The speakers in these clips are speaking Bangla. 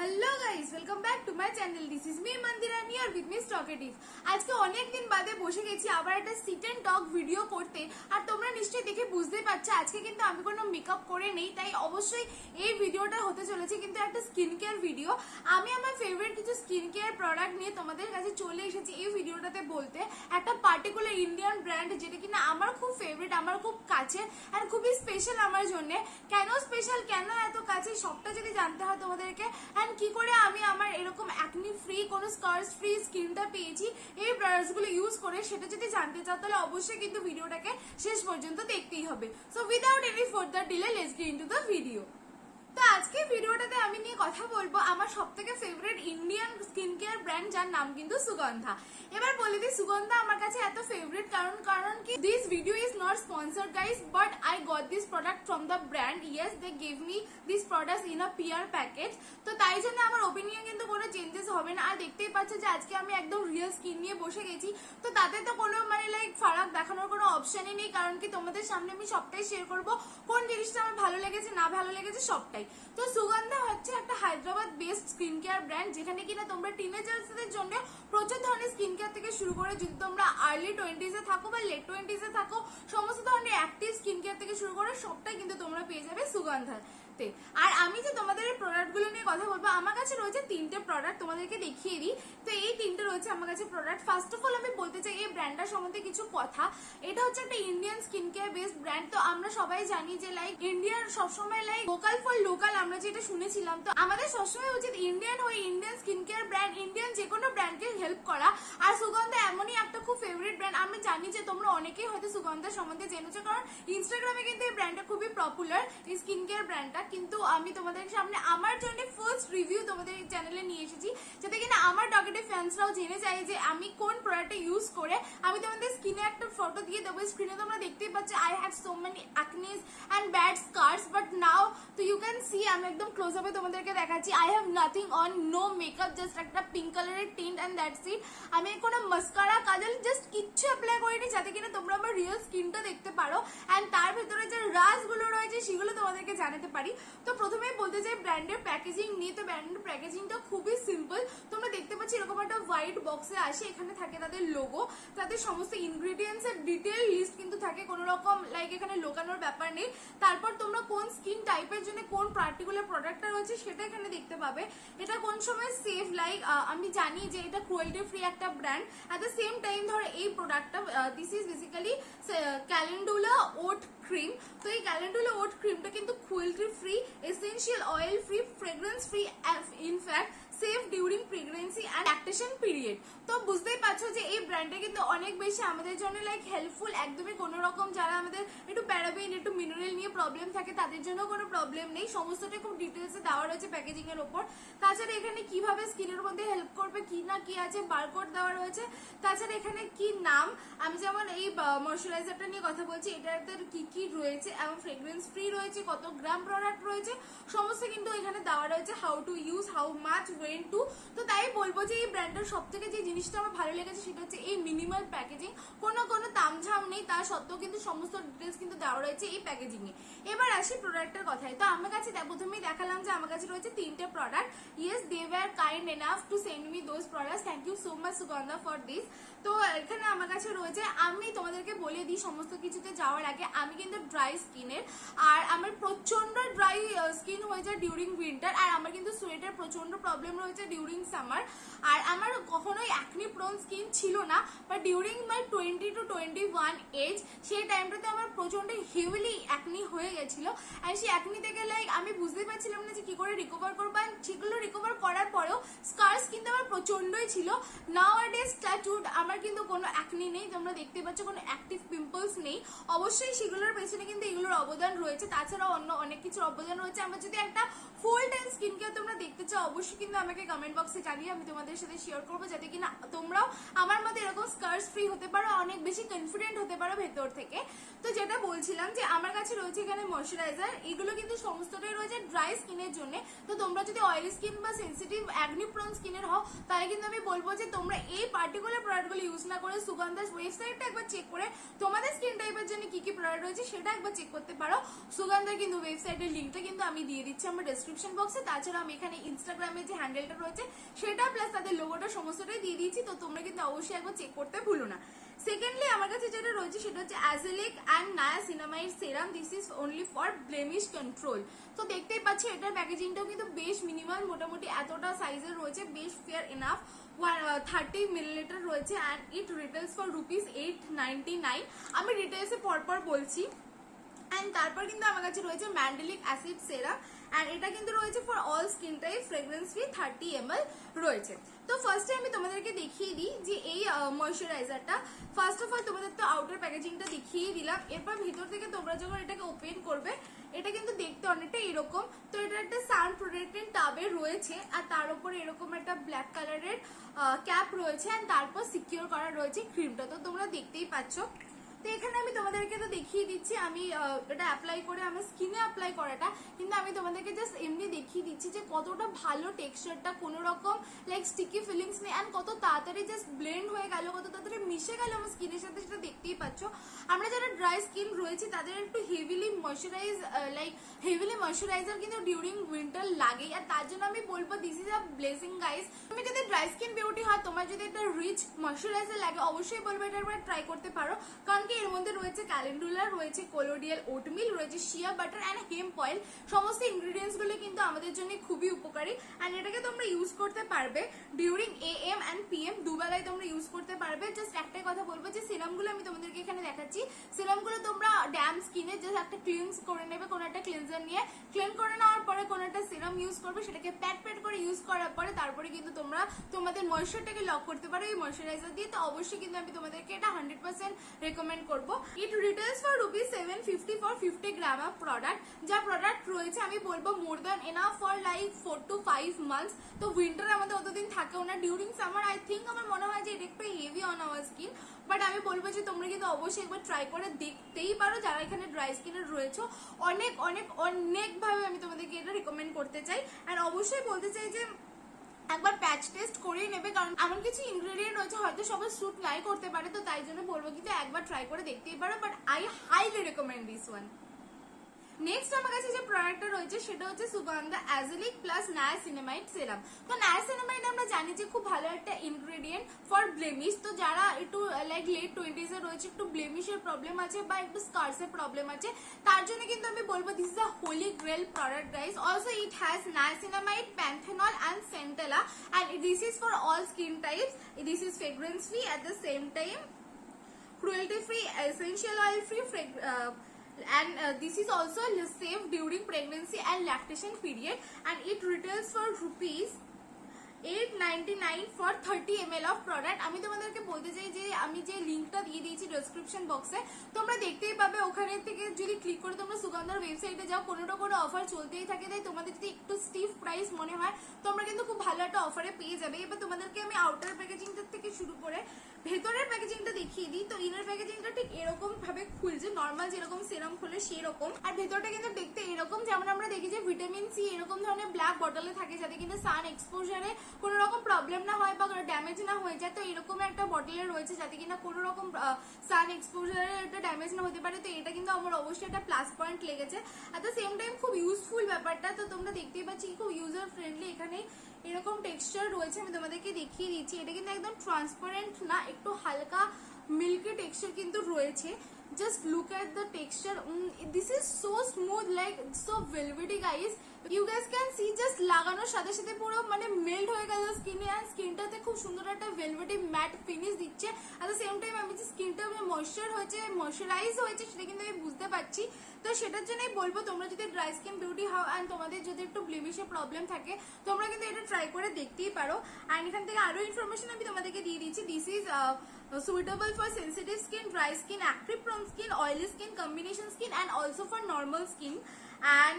Hello guys, welcome back to my channel. This is me Mandira near with miss talkative. আজকে অনেকদিন বাদে বসে গেছি আবার একটা সিট এন্ড টক ভিডিও করতে। আর তোমরা নিশ্চয়ই দেখে বুঝতেই পারছো আজকে কিন্তু আমি কোনো মেকআপ করে নেই, তাই অবশ্যই এই ভিডিওটা হতে চলেছে কিন্তু একটা স্কিন কেয়ার ভিডিও। আমি আমার ফেভারিট কিছু স্কিন কেয়ার প্রোডাক্ট নিয়ে তোমাদের কাছে চলে এসেছি এই ভিডিওটাতে বলতে। একটা পার্টিকুলার ইন্ডিয়ান ব্র্যান্ড যেটা কিনা আমার খুব ফেভারিট, আমার খুব কাছে আর খুবই স্পেশাল আমার জন্য। কেন স্পেশাল, কেন এত কাছে, সবটা যদি জানতে হয় তোমাদেরকে, এন্ড কি করে আমি আমার এরকম অ্যাকনি ফ্রি, কোনো স্কার্স ফ্রি স্কিনটা পেয়েছি এই প্রোডাক্টস গুলো ইউজ করে, সেটা যদি জানতে চাও তাহলে অবশ্যই কিন্তু ভিডিওটাকে শেষ পর্যন্ত দেখতেই হবে। So without any further delay let's get into the video. তো আজকে ভিডিওটাতে আমি নিয়ে কথা বলবো আমার সবথেকে favourite Indian skin care brand, যার নাম কিন্তু সুগন্ধা। এবার বলে দিই সুগন্ধা আমার কাছে এত ফেভারিট কারণ কি this video is not sponsored guys, but I got this product from the brand. Yes, they give me this products in a PR package. তো তাই জন্য আমার ওপিনিয়ন কিন্তু কোনো চেঞ্জেস হবে না। আর দেখতেই পাচ্ছ যে আজকে আমি একদম রিয়েল স্কিন নিয়ে বসে গেছি, তো তাতে তো কোনো ফারাক দেখানোর কোনো অপশনই নেই, কারণ কি তোমাদের সামনে আমি সবটাই শেয়ার করবো কোন জিনিসটা আমার ভালো লেগেছে না ভালো লেগেছে সবটাই। তো সুগন্ধা হচ্ছে একটা Hyderabad based skin care brand, যেখানে কিনা তোমরা টিনেজার্সদের জন্য প্রচুর ধরনের স্কিন কেয়ার থেকে শুরু করে, যদি তোমরা আর্লি 20s এ থাকো বা লেট 20s এ থাকো, সমস্ত ধরনের অ্যাক্টিভ স্কিন কেয়ার থেকে শুরু করে সবটাই কিন্তু তোমরা পেয়ে যাবে সুগন্ধাতে। আর আমি যে তোমাদের এই প্রোডাক্ট গুলো নিয়ে কথা বলবো, আমার কাছে রয়েছে তিনটে প্রোডাক্ট, তোমাদেরকে দেখিয়ে দিই। তো এই তিনটে রয়েছে আমার কাছে প্রোডাক্ট। ফার্স্ট অফ অল আমি বলতে চাই এই ব্র্যান্ডটার সম্বন্ধে কিছু কথা। এটা হচ্ছে একটা Indian skin care based brand. তো আমরা সবাই জানি যে ইন্ডিয়ান সবসময় লোকাল ফর লোকাল, আমরা যেটা শুনেছিলাম। তো আমাদের সবসময় উচিত ইন্ডিয়ান হয়ে Indian skin care brand, Indian যে কোনো ব্র্যান্ডকে হেল্প করা। আর সুগন্ধা এমনই একটা খুব ফেভারিট ব্র্যান্ড। আমি জানি যে তোমরা অনেকেই হয়তো সুগন্ধার সম্বন্ধে জেনেছো, কারণ ইনস্টাগ্রামে কিন্তু এই ব্র্যান্ডটা খুবই পপুলার, এই স্কিন কেয়ার ব্র্যান্ডটা। কিন্তু আমি তোমাদের সামনে আমার জন্য ফার্স্ট রিভিউ তোমাদের চ্যানেলে নিয়ে এসেছি, যাতে কিনা আমার টকেটিভ ফ্যান্সরাও জেনে যায় যে আমি কোন প্রোডাক্টটা ইউজ করে। আমি তোমাদের স্কিনে একটা ফটো দিয়ে দেবো, স্ক্রিনে তোমরা দেখতেই পাচ্ছ I have so many acnes and bad scars, but now তো ইউ ক্যান সি, আমি একদম ক্লোজ আপে তোমাদেরকে দেখাচ্ছি। I have nothing on, no makeup, just একটা পিঙ্ক কালারের টিন্ট এন্ড দ্যাটস ইট। আমি কোনো মাস্কারা কাজল জাস্ট কিচ্ছু অ্যাপ্লাই করিনি, যাতে কিনা তোমরা আমার রিয়েল স্কিনটা দেখতে পারো এন্ড তার ভিতরে যে রাজগুলো রয়েছে সেগুলো তোমাদেরকে জানাতে পারি। তো প্রথমেই বলতে চাই ব্র্যান্ডের প্যাকেজিং নিয়ে। তো ব্র্যান্ডের প্যাকেজিংটা খুবই সিম্পল, তোমরা দেখতে পাচ্ছ এরকম একটা হোয়াইট বক্সে আসে, এখানে থাকে তাদের লোগো, তাদের সমস্ত ইনগ্রেডিয়েন্টস এর ডিটেল লিস্ট কিন্তু থাকে, কোনো রকম এখানে লোকানোর ব্যাপার নেই। তারপর তোমরা কোন স্কিন টাইপের জন্য কোন পার্টিকুলার প্রোডাক্টটা রয়েছে সেটা এখানে দেখতে পাবে। এটা কোন সময় সেফ, আমি জানি যে এটা ক্রুয়েলটি ফ্রি একটা brand. At the same time ধরো এই প্রোডাক্টটা this is basically calendula oat cream. তো এই ক্যালেন্ডুলা ওট ক্রিমটা কিন্তু cruelty free, essential oil free, fragrance free, in fact safe during pregnancy and lactation period. তো বুঝতেই পারছো যে এই ব্র্যান্ডটা কিন্তু অনেক বেশি আমাদের জন্য হেল্পফুল। একদমই কোনো রকম যারা আমাদের একটু প্যারাবেন একটু মিনারেল নিয়ে প্রবলেম থাকে তাদের জন্য কোনো প্রবলেম নেই, সমস্তটা খুব ডিটেলসে দেওয়া রয়েছে প্যাকেজিং এর উপর। তাছাড়া এখানে কিভাবে স্কিনের মধ্যে হেল্প করবে, কি না কি আছে, বারকোড দেওয়া রয়েছে। তাছাড়া এখানে কি নাম, আমি যেমন এই ময়শ্চারাইজারটা নিয়ে কথা বলছি, এটাতে কি কি রয়েছে এবং ফ্রেগ্রেন্স ফ্রি রয়েছে, কত গ্রাম প্রোডাক্ট রয়েছে, সমস্ত কিন্তু এখানে দেওয়া রয়েছে। How to use, how much, went to. তো তাই বলবো যে এই ব্র্যান্ডের সব থেকে যে জিনিসটা আমার ভালো লেগেছে সেটা হচ্ছে এই মিনিমাল প্যাকেজিং, কোনো তামঝাম নেই, তার সত্ত্বেও কিন্তু সমস্ত ডিটেলস কিন্তু দেওয়া রয়েছে এই প্যাকেজিং এ। এবার আসি প্রোডাক্টের কথায়। তো আমার কাছে প্রথমেই দেখালাম যে আমার কাছে রয়েছে তিনটে product. Yes, they were kind enough to send me those products, thank you so much Sugandha for this. তো এখানে আমার কাছে রয়েছে, আমি তোমাদেরকে বলে দিই সমস্ত কিছুতে যাওয়ার আগে, আমি কিন্তু ড্রাই স্কিনের, আর আমার প্রচন্ড ড্রাই স্কিন হয়ে যায় ডিউরিং উইন্টার, আর আমার কিন্তু সোয়েটের প্রচন্ড প্রবলেম রয়েছে ডিউরিং সামার। আর আমার কখনোই অ্যাকনি প্রোন স্কিন ছিল না, but during my 20 to 21 age, সেই টাইমটাতে আমার প্রচন্ড হেভিলি অ্যাকনি হয়ে গেছিল। আর সেই অ্যাকনি থেকে আমি বুঝতে পারছিলাম না যে কি করে রিকভার করবো। সেগুলো রিকভার করার পরেও স্কার্স কিন্তু আমার প্রচন্ডই ছিল। নাও আ ডেজ ট্যাটুড, আমার কিন্তু কোনো অ্যাকনি নেই, তোমরা দেখতে পাচ্ছ কোনো অ্যাক্টিভ পিম্পলস নেই। অবশ্যই সেগুলোর পেছনে কিন্তু এগুলোর অবদান রয়েছে, তাছাড়াও অন্য অনেক কিছুর অবদান রয়েছে। আমার যদি একটা ফুল টাইম স্কিন কেয়ার তোমরা দেখতে চাও, অবশ্যই কিন্তু আমাকে কমেন্ট বক্সে জানিয়ে আমি তোমাদের সাথে শেয়ার করবো, যাতে কিনা তোমরাও আমার মধ্যে এরকম স্কার্স ফ্রি হতে পারো, অনেক বেশি কনফিডেন্ট হতে পারো ভেতর থেকে। তো যেটা বলছিলাম যে আমার কাছে রয়েছে এখানে ময়শ্চারাইজার, এগুলো কিন্তু সমস্তটাই রয়েছে ড্রাই স্কিনের জন্য। তো তোমরা যদি অয়েলি স্কিন বা সেন্সিটিভ অ্যাকনি প্রোন স্কিনের হও, তাহলে কিন্তু আমি বলবো যে তোমরা এই পার্টিকুলার প্রোডাক্টগুলো ইউজ না করে সুগন্ধাস ওয়েবসাইটটা একবার চেক করে তোমাদের স্কিন টাইপের জন্য কি কি প্রোডাক্ট রয়েছে সেটা একবার চেক করতে পারো। সুগন্ধার কিন্তু ওয়েবসাইটের লিঙ্কটা কিন্তু আমি দিয়ে দিচ্ছি আমার ডেসক্রিপশন বক্সে। তাছাড়া আমি এখানে ইনস্টাগ্রামে যে হ্যান্ডেলটা রয়েছে সেটা প্লাস তাদের লোগোটা সমস্তটাই দিয়ে দিয়েছি, তো তোমরা কিন্তু অবশ্যই একবার চেক করতে ভুলো না। সেকেন্ডলি আমার কাছে যেটা রয়েছে সেটা হচ্ছে azelaic and niacinamide serum. This is only for blemish control. তো দেখতেই পাচ্ছি এটার প্যাকেজিংটাও কিন্তু বেশ মিনিমাল, মোটামুটি এতটা সাইজের রয়েছে, বেশ ফেয়ার এনাফ। 30 মিলিলিটার রয়েছে অ্যান্ড ইট রিটেলস ফর ₹899। আমি ডিটেলসে পরপর বলছি। অ্যান্ড তারপর কিন্তু আমার কাছে রয়েছে ম্যান্ডেলিক অ্যাসিড সেরাম, অ্যান্ড এটা কিন্তু রয়েছে for all skin type, fragrance free, 30 ml রয়েছে। তো ফার্স্টে আমি তোমাদেরকে দেখিয়ে দিই যে এই ময়শ্চারাইজারটা, ফার্স্ট অফ অল তোমাদের তো আউটার প্যাকেজিংটা দেখিয়ে দিলাম। এরপর ভিতর থেকে তোমরা যখন এটাকে ওপেন করবে, এটা কিন্তু দেখতে অনেকটা এরকম। তো এটা একটা সান প্রোটেক্টেড টাবে রয়েছে, আর তার উপরে এরকম একটা ব্ল্যাক কালারের ক্যাপ রয়েছে, অ্যান্ড তারপর সিকিউর করা রয়েছে ক্রিমটা। তো তোমরা দেখতেই পাচ্ছ। তো এখানে আমি তোমাদেরকে তো দেখিয়ে দিচ্ছি আমি এটা অ্যাপ্লাই করে আমার স্কিনে অ্যাপ্লাই করাটা, কিন্তু আমি তোমাদেরকে জাস্ট এমনি দেখিয়ে দিচ্ছি যে কতটা ভালো টেক্সচারটা, কোনো রকম লাইক স্টিকি ফিলিংস নেই, অ্যান্ড কত তাড়াতাড়ি জাস্ট ব্লেন্ড হয়ে গেল, কত তাড়াতাড়ি মিশে গেল আমার স্কিনের সাথে, সেটা দেখতেই পাচ্ছ। আমরা যারা ড্রাই স্কিন রয়েছি তাদের একটু হেভিলি ময়শ্চারাইজার কিন্তু ডিউরিং উইন্টার লাগে, আর তার জন্য আমি বলবো this is a blessing guys. তুমি যদি ড্রাই স্কিন বিউটি হয়, তোমার যদি একটা রিচ ময়শ্চারাইজার লাগে, অবশ্যই বলবো এটা একবার ট্রাই করতে পারো, কারণ এর মধ্যে রয়েছে ক্যালেন্ডুলা, রয়েছে কোলোডিয়াল ওটমিল, রয়েছে shea butter and hemp oil. সমস্ত ইনগ্রিডিয়েন্টস গুলো কিন্তু আমাদের জন্য খুবই উপকারী, অ্যান্ড এটাকে তোমরা ইউজ করতে পারবে ডিউরিং AM অ্যান্ড PM, দুবেলায় তোমরা ইউজ করতে পারবে। জাস্ট একটাই কথা বলবো যে সিরামগুলো আমি তোমাদেরকে এখানে দেখাচ্ছি, সিরামগুলো তোমরা ড্যাম স্কিনে জাস্ট একটা ক্লিনস করে নেবে, কোনো একটা ক্লিনজার নিয়ে ক্লিন করে নেওয়ার পরে কোনো একটা সিরাম ইউজ করবে, সেটাকে প্যাট করে ইউজ করার পরে তারপরে কিন্তু তোমরা তোমাদের ময়শ্চারটাকে লক করতে পারো এই ময়শ্চারাইজার দিয়ে। তো অবশ্যই কিন্তু আমি তোমাদেরকে এটা 100% রেকমেন্ড করবো। It retails for ₹750 for 50 gram of product. যা প্রোডাক্ট রয়েছে আমি বলবো more than enough for like 4 to 5 months. তো উইন্টার আমাদের অতদিন থাকেও না, ডিউরিং সামার আই থিঙ্ক আমার মনে হয় যে এটা একটু heavy on our skin, but আমি বলবো যে তোমরা কিন্তু অবশ্যই একবার ট্রাই করে দেখতেই পারো যারা এখানে ড্রাই স্কিনের রয়েছে। অনেক অনেক অনেক ভাবে আমি তোমাদেরকে এটা রিকমেন্ড করতে চাই, আর অবশ্যই বলতে চাই যে একবার প্যাচ টেস্ট করেই নেবে, কারণ এমন কিছু ইনগ্রেডিয়েন্ট রয়েছে হয়তো সবাই স্যুট নাই করতে পারে, তো তাই জন্য বলবো কিন্তু একবার ট্রাই করে দেখতেই পারো, but I highly recommend this one. Next আমার কাছে যে প্রোডাক্টটা রয়েছে সেটা হচ্ছে সুগন্ধা অ্যাজেলিক প্লাস নায়াসিনামাইড সেরাম। তো নায়াসিনামাইড আমরা জানি যে খুব ভালো একটা ইনগ্রেডিয়েন্ট ফর ব্লেমিশ। তো যারা একটু লাইক লেট 20s এ রয়েছে, একটু ব্লেমিশের প্রবলেম আছে বা একটু স্কার্সের প্রবলেম আছে, তার জন্য কিন্তু আমি বলবো this is a holy grail product guys. Also it has niacinamide, panthenol and centella, and this is for all skin types. This is fragrance free at the same time, cruelty free, essential oil free, and this is also safe during pregnancy and lactation period, and it retails for ₹899 for 30 ml of product. আমি তোমাদেরকে বলতে চাই যে আমি যে লিঙ্কটা দিয়ে দিয়েছি ডেসক্রিপশন বক্সে, তোমরা দেখতেই পাবে, ওখানে থেকে যদি ক্লিক করে তোমরা সুগন্ধার ওয়েবসাইটে যাও, কোনো না কোনো অফার চলতেই থাকে, তাই তোমাদের যদি একটু স্টিফ প্রাইস মনে হয় তোমরা কিন্তু খুব ভালো একটা অফারে পেয়ে যাবে। এবার তোমাদেরকে আমি আউটার প্যাকেজিংটা থেকে শুরু করে ভেতরের প্যাকেজিংটা দেখিয়ে দিই। তো ইনার প্যাকেজিংটা ঠিক এরকম ভাবে খুলছে, নর্মাল যেরকম সেরাম খুলে সেরকম, আর ভেতরটা কিন্তু দেখতে এরকম, যেমন আমরা দেখি যে ভিটামিন সি এরকম ধরনের ব্ল্যাক বটলে থাকে, যাতে কিন্তু সান এক্সপোজারে কোনো রকম প্রবলেম না হয় বা ড্যামেজ না হয়ে যায়। তো এরকম একটা বটলে রয়েছে যাতে কিনা কোনো রকম সান এক্সপোজারে এটা ড্যামেজ না হতে পারে। তো এটা কিন্তু আমার অবশ্যই একটা প্লাস পয়েন্ট লেগেছে। অ্যাট দ্য সেম টাইম খুব ইউজফুল ব্যাপারটা, তো তোমরা দেখতেই পাচ্ছি খুব ইউজার ফ্রেন্ডলি। এখানে এরকম টেক্সচার রয়েছে, আমি তোমাদেরকে দেখিয়ে দিচ্ছি। এটা কিন্তু একদম ট্রান্সপারেন্ট না, একটু হালকা মিল্কি টেক্সচার কিন্তু রয়েছে। Just look at the texture. This is so smooth, like so velvety guys. You guys can see just লাগানোর সাথে সাথে পুরো মানে মেল্ট হয়ে গেল স্কিনে, আর স্কিনটাতে খুব সুন্দর একটা ভেলভেটি ম্যাট ফিনিশ দিচ্ছে। at the same time আমি যে স্কিনটা ময়শ্চারাইজ হয়েছে সেটা কিন্তু আমি বুঝতে পারছি। তো সেটার জন্যই বলবো তোমরা যদি ড্রাই স্কিন বিউটি হও অ্যান্ড তোমাদের যদি একটু ব্লেমিশের প্রবলেম থাকে, তোমরা কিন্তু এটা ট্রাই করে দেখতেই পারো। অ্যান্ড এখান থেকে আরো ইনফরমেশন আমি তোমাদেরকে দিয়ে দিচ্ছি। This is suitable for sensitive skin, dry skin, acne prone skin, oily skin, combination skin, and also for normal skin. And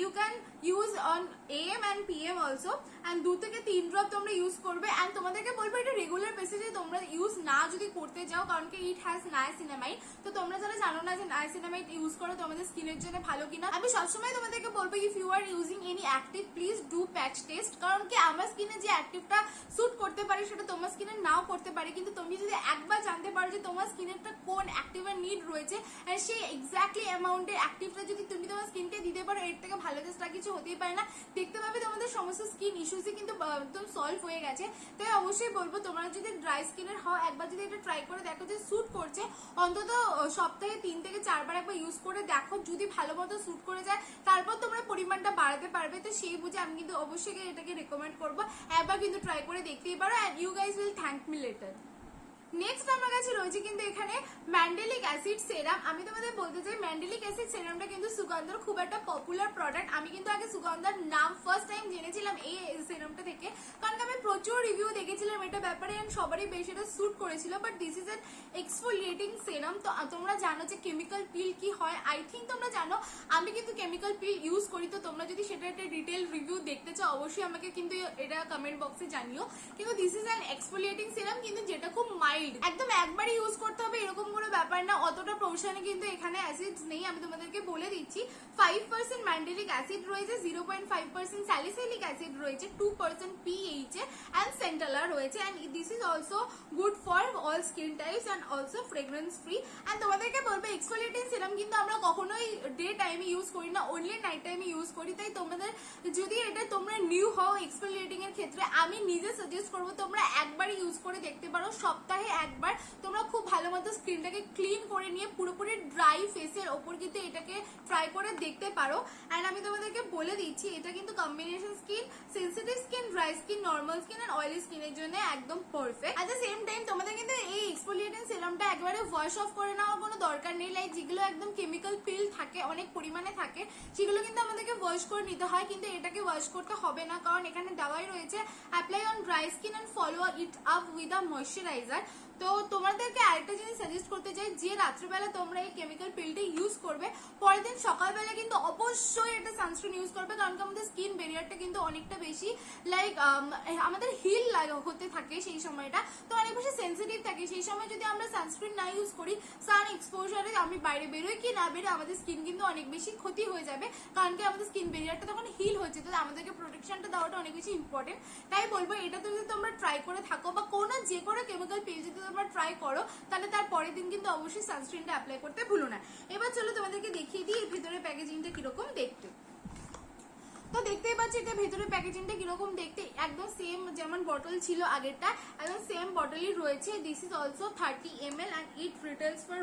you can use on AM and PM also, and 2 থেকে 3 ড্রপ তোমরা ইউজ করবে। এন্ড তোমাদেরকে বলবো এটা রেগুলার বেসিসে তোমরা ইউজ না যদি করতে যাও, কারণ কি ইট হ্যাজ নায়াসিনামাইড। তো তোমরা যারা জানো না যে নায়াসিনামাইড ইউজ করো তোমাদের স্কিনের জন্য ভালো কিনা, আমি সবসময় তোমাদেরকে বলবো if you are using any active please do patch test, কারণ কি আমার স্কিনে যে অ্যাক্টিভটা স্যুট করতে পারে সেটা তোমার স্কিনে নাও করতে পারে। কিন্তু তুমি যদি একবার জানতে পারো যে তোমার স্কিনেরটা কোন অ্যাক্টিভের নিড রয়েছে, আর সেই এক্স্যাক্টলি অ্যামাউন্টের অ্যাক্টিভটা যদি তুমি তোমার স্কিনকে আমাদেরকে দিতে পারো, এর থেকে ভালো টেস্ট আর কিছু হতেই পারে না। দেখতে পাবে তোমাদের সমস্ত স্কিন ইস্যুসই কিন্তু একদম সলভ হয়ে গেছে। তাই অবশ্যই বলবো তোমরা যদি ড্রাই স্কিনের হও, একবার যদি এটা ট্রাই করে দেখো যে স্যুট করছে, অন্তত সপ্তাহে 3 থেকে 4 বার একবার ইউজ করে দেখো, যদি ভালো মতো স্যুট করে যায় তারপর তোমরা পরিমাণটা বাড়াতে পারবে। তো সেই বুঝে আমি কিন্তু অবশ্যই এটাকে রেকমেন্ড করবো, একবার কিন্তু ট্রাই করে দেখতেই পারো, and you guys will thank me later. Next আমার কাছে রয়েছে কিন্তু এখানে ম্যান্ডেলিক অ্যাসিড সেরাম। আমি তোমাদের বলতে চাই ম্যান্ডেলিক অ্যাসিড সেরামটা কিন্তু সুগন্ধার খুব একটা পপুলার প্রোডাক্ট। আমি কিন্তু আগে সুগন্ধার নাম ফার্স্ট টাইম জেনেছিলাম এই সেরামটা থেকে, কারণ আমি প্রচুর রিভিউ দেখেছিলাম এটা ব্যাপারে এন্ড সবারই বেশ এটা স্যুট করেছিল। But this is an exfoliating serum. তো তোমরা জানো যে কেমিক্যাল পিল কি হয়, আই থিঙ্ক তোমরা জানো। আমি কিন্তু কেমিক্যাল পিল ইউজ করি, তো তোমরা যদি সেটা একটা ডিটেল রিভিউ দেখতে চাও অবশ্যই আমাকে কিন্তু এটা কমেন্ট বক্সে জানিও। কিন্তু দিস ইজ অ্যান এক্সফোলিয়েটিং সেরাম, কিন্তু যেটা খুব মাইল্ড, একদম একবারই ইউজ করতে হবে এরকম কোনো ব্যাপার না, অতটা পোর্শনে কিন্তু এখানে অ্যাসিডস নেই। আমি তোমাদেরকে বলে দিচ্ছি 5% ম্যান্ডেলিক অ্যাসিড রয়েছে, 0.5% স্যালিসাইলিক অ্যাসিড রয়েছে, 2% PHA এন্ড সেন্টালা রয়েছে, and this is also good for all skin types and also fragrance free. And তোমাদেরকে বলবো এক্সফোলিয়েটিং সিরাম কিন্তু আমরা কখনোই ডে টাইমে ইউজ করি না, অনলি নাইট টাইমে ইউজ করি। তাই তোমাদের যদি এটা তোমরা নিউ হও এক্সফোলিয়েটিং এর ক্ষেত্রে, আমি নিজে সাজেস্ট করবো তোমরা একবারই ইউজ করে দেখতে পারো, সপ্তাহে একবার তোমরা খুব ভালো মতো স্কিনটাকে ক্লিন করে নিয়ে পুরোপুরি ড্রাই ফেসের ওপর কিন্তু এটাকে ট্রাই করে দেখতে পারো। এন্ড আমি তোমাদেরকে বলে দিচ্ছি এটা কিন্তু combination skin, sensitive skin, dry skin, normal skin and oily স্কিনের জন্য একদম perfect. At the same time তোমাদের কিন্তু এই এক্সফোলিয়েটিং সিরামটা একবারে ওয়াশ অফ করে নেওয়ার কোনো দরকার নেই। লাইক যেগুলো একদম কেমিক্যাল পিল থাকে, অনেক পরিমাণে থাকে, সেগুলো কিন্তু আমাদেরকে ওয়াশ করে নিতে হয়, কিন্তু এটাকে ওয়াশ করতে হবে না, কারণ এখানে দেওয়াই রয়েছে apply on dry skin and follow it up with a moisturiser. তো তোমাদেরকে আরেকটা জিনিস সাজেস্ট করতে চাই, যে রাত্রিবেলা তোমরা এই কেমিক্যাল পিলটা ইউজ করবে, পরের দিন সকালবেলা কিন্তু অবশ্যই এটা সানস্ক্রিন ইউজ করবে, কারণ আমাদের স্কিন ব্যারিয়ারটা কিন্তু অনেকটা বেশি লাইক আমাদের হিল হতে থাকে সেই সময়টা, তো অনেক বেশি সেন্সিটিভ থাকে। সেই সময় যদি আমরা সানস্ক্রিন না ইউজ করি, সান এক্সপোজারে আমি বাইরে বেরোই কি না বেরোই, আমাদের স্কিন কিন্তু অনেক বেশি ক্ষতি হয়ে যাবে, কারণ কি আমাদের স্কিন ব্যারিয়ারটা তখন হিল হচ্ছে। তো আমাদেরকে প্রোটেকশনটা দেওয়াটা অনেক বেশি ইম্পর্টেন্ট। তাই বলবো এটা তো যদি তোমরা ট্রাই করে থাকো, বা কোনো যে কোনো কেমিক্যাল পিল যদি তোমরা ট্রাই করো, তাহলে তার পরের দিন কিন্তু অবশ্যই সানস্ক্রিনটা অ্যাপ্লাই করতে ভুলো না। এবার চলো তোমাদেরকে দেখিয়ে দিই এর ভিতরে প্যাকেজিংটা কিরকম দেখতে। তো দেখতেই পাচ্ছি এটা ভেতরে প্যাকেজিংটা কিরকম দেখতে, একদম সেম যেমন বটল ছিল আগেরটা, একদম সেম বটলই রয়েছে। This is also 30 ml and it retails for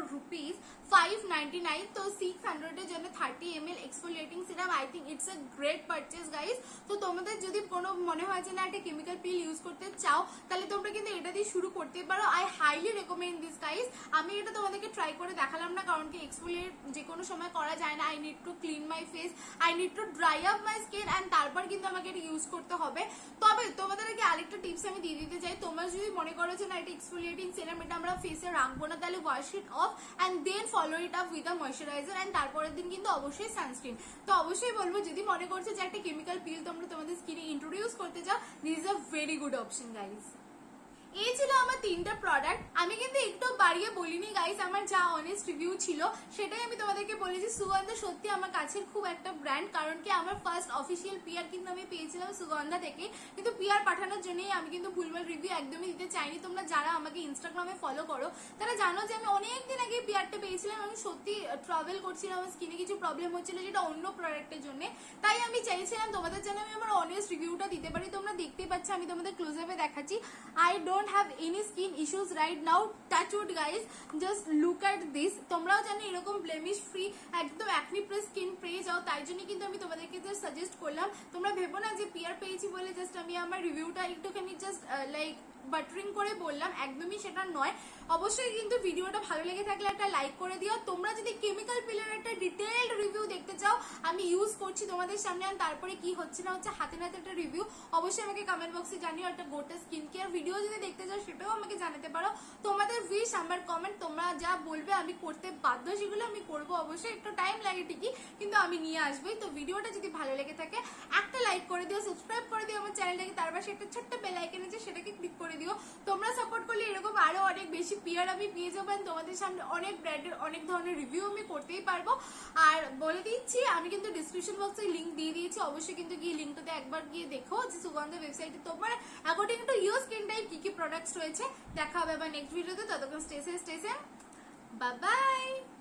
₹599। তো 600 এর জন্য 30 ml exfoliating serum, I think it's a great purchase guys. তো তোমাদের যদি কোনো মনে হয় যে না একটা কেমিক্যাল পিল ইউজ করতে চাও, তাহলে তোমরা কিন্তু এটা দিয়ে শুরু করতে পারো। I highly recommend this guys. আমি এটা তোমাদেরকে ট্রাই করে দেখালাম না, কারণ কি এক্সফোলিয়েট যে কোনো সময় করা যায় না। I need to clean my face, I need to dry up my skin, and তারপর কিন্তু আমাকে এটা ইউজ করতে হবে। তবে তোমাদেরকে আরেকটা টিপস আমি দিয়ে দিতে চাই, তোমরা যদি মনে করো যে না এটা এক্সফোলিয়েটিং সিরাম এটা আমরা ফেসে রাখবো না, তাহলে wash it off and then follow it up with a moisturiser, and তারপরের দিন কিন্তু অবশ্যই সানস্ক্রিন। তো অবশ্যই বলবো যদি মনে করছো যে একটা কেমিক্যাল পিল তোমরা তোমাদের স্কিনে ইন্ট্রোডিউস করতে চাও, this is a very good option guys. এই ছিল আমার 3টা প্রোডাক্ট। আমি কিন্তু একটু বাড়িয়ে বলিনি গাইস, আমার যা অনেস্ট রিভিউ ছিল সেটাই আমি তোমাদেরকে বলেছি। সুগন্ধা সত্যি আমার কাছের খুব একটা ব্র্যান্ড, কারণ কি আমার ফার্স্ট অফিসিয়াল পিআর কিন্তু আমি পেয়েছিলাম সুগন্ধা থেকে, কিন্তু পিআর পাঠানোর জন্যই আমি কিন্তু ভুলভাল রিভিউ একদমই দিতে চাইনি। তোমরা যারা আমাকে ইনস্টাগ্রামে ফলো করো তারা জানো যে আমি অনেকদিন আগে পিআরটা পেয়েছিলাম, আমি সত্যি ট্রাভেল করছিলাম, আমার স্কিনে কিছু প্রবলেম হচ্ছিল যেটা অন্য প্রোডাক্টের জন্য, তাই আমি চাইছিলাম তোমাদের জন্য আমি আমার অনেস্ট রিভিউটা দিতে পারি। তোমরা দেখতেই পাচ্ছ, আমি তোমাদের ক্লোজ আপে দেখাচ্ছি, I don't have any skin issues right now, touch wood guys, just look at this। তোমরাও জানো এরকম ব্লেমিশ ফ্রি একদম অ্যাকনি ফ্রি স্কিন পেয়ে যাও, তাই জন্য কিন্তু আমি তোমাদেরকে জাস্ট সাজেস্ট করলাম। তোমরা ভেবো না যে পিআর পেয়েছি বলে জাস্ট আমি আমার রিভিউটা একটুখানি জাস্ট লাইক বাটারিং করে বললাম, একদমই সেটা নয়। অবশ্যই কিন্তু ভিডিওটা ভালো লেগে থাকলে একটা লাইক করে দিও। তোমরা যদি কেমিক্যাল পিলের একটা ডিটেইলড রিভিউ দেখতে চাও, আমি ইউজ করছি তোমাদের সামনে, আর তারপরে কি হচ্ছে না হচ্ছে হাতে নাতে একটা রিভিউ, অবশ্যই আমাকে কমেন্ট বক্সে জানিও। একটা গোটা স্কিন কেয়ার ভিডিও যদি দেখতে চাও সেটাও আমাকে জানাতে পারো। তোমাদের উইশ আমার কমেন্ট, তোমরা যা বলবে আমি করতে বাধ্য, সেগুলো আমি করবো। অবশ্যই একটু টাইম লাগে ঠিকই, কিন্তু আমি নিয়ে আসবোই। তো ভিডিওটা যদি ভালো লেগে থাকে একটা লাইক করে দিও, সাবস্ক্রাইব করে দিও আমার চ্যানেলটাকে, তার পাশে একটা ছোট্ট বেল আইকন আছে সেটাকে ক্লিক করে দিও। তোমরা সাপোর্ট করলে এরকম আরো অনেক বেশি পিয়ার আমি পেয়ে যাবেন, তোমাদের সামনে অনেক ব্র্যান্ডের অনেক ধরনের রিভিউ আমি করতেই পারবো। আর বলে দিচ্ছি আমি কিন্তু ডিসক্রিপশন বক্সে লিঙ্ক দিয়ে দিয়েছি, অবশ্যই কিন্তু গিয়ে লিঙ্কটাতে একবার গিয়ে দেখো যে সুগন্ধা ওয়েবসাইটে তোমার according to your skin type কি কি প্রোডাক্টস রয়েছে। দেখা হবে আবার নেক্সট ভিডিওতে, ততক্ষণ স্টে সেফ, বাই বাই।